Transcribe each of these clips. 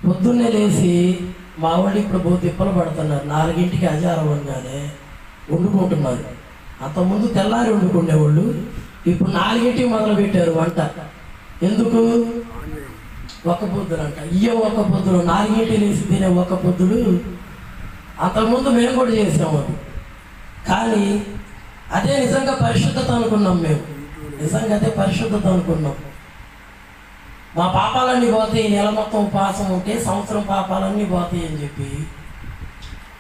పొద్దున్నే లేచి మా వాళ్ళు ఇప్పుడు తిప్పలు పడుతున్నారు. 4ంటికి ఆచారం అనగానే వండుకుంటున్నారు. అంతకుముందు తెల్లారి వండుకునేవాళ్ళు, ఇప్పుడు 4ంటికి మొదలు పెట్టారు వంట. ఎందుకు? ఒక్క పొద్దులు అంట. ఒక్క పొద్దులు 4ంటికి లేచి తినే ఒక్క పొద్దులు అంతకుముందు మేము కూడా చేసాము. అది కానీ అదే నిజంగా పరిశుద్ధత అనుకున్నాం. మేము నిజంగా అదే పరిశుద్ధత అనుకున్నాం. మా పాపాలన్నీ పోతాయి, నెల మొత్తం ఉపవాసం ఉంటే సంవత్సరం పాపాలన్నీ పోతాయి అని చెప్పి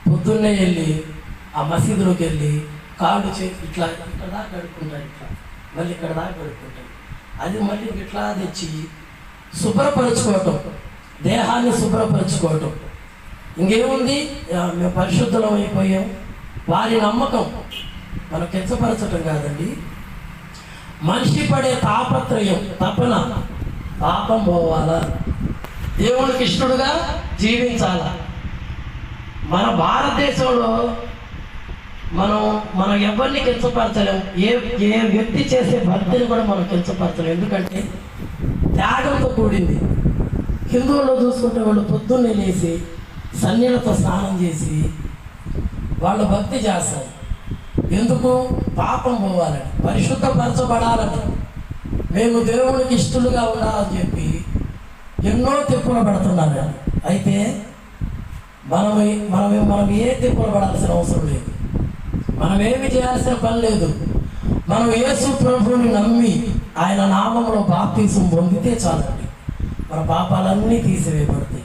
పొద్దున్నే వెళ్ళి ఆ మసీదులోకి వెళ్ళి కాళ్ళు ఇట్లా ఇక్కడ దాకా కడుక్కుంటారు, ఇట్లా మళ్ళీ ఇక్కడ దాకా కడుక్కుంటారు. అది మళ్ళీ ఇట్లా తెచ్చి శుభ్రపరచుకోవటం, దేహాన్ని శుభ్రపరచుకోవటం. ఇంకేముంది, మేము పరిశుద్ధం అయిపోయాం. వారి నమ్మకం మనం కించపరచటం కాదండి. మనిషి పడే తాపత్రయం, తపన, పాపం పోవాలా, దేవునికి ఇష్టడుగా జీవించాలా. మన భారతదేశంలో మనం ఎవరిని కించపరచలేము. ఏ వ్యక్తి చేసే భక్తిని కూడా మనం కించపరచలేము. ఎందుకంటే త్యాగంతో కూడింది. హిందువుల్లో చూసుకుంటే వాళ్ళు పొద్దున్నే లేచి సన్నీలతో స్నానం చేసి వాళ్ళు భక్తి చేస్తారు. ఎందుకు? పాపం పోవాలని, పరిశుద్ధపరచబడాలని, మేము దేవునికి ఇష్టలుగా ఉండాలని చెప్పి ఎన్నో తిప్పులు పడుతున్నారు. అయితే మనం ఏ తిప్పులు పడాల్సిన అవసరం లేదు. మనం ఏమి చేయాల్సిన పని లేదు. మనం యేసు ప్రభువుని నమ్మి ఆయన నామంలో బాప్తిసం పొందితే చాలండి, మన పాపాలన్నీ తీసివేయబడతాయి.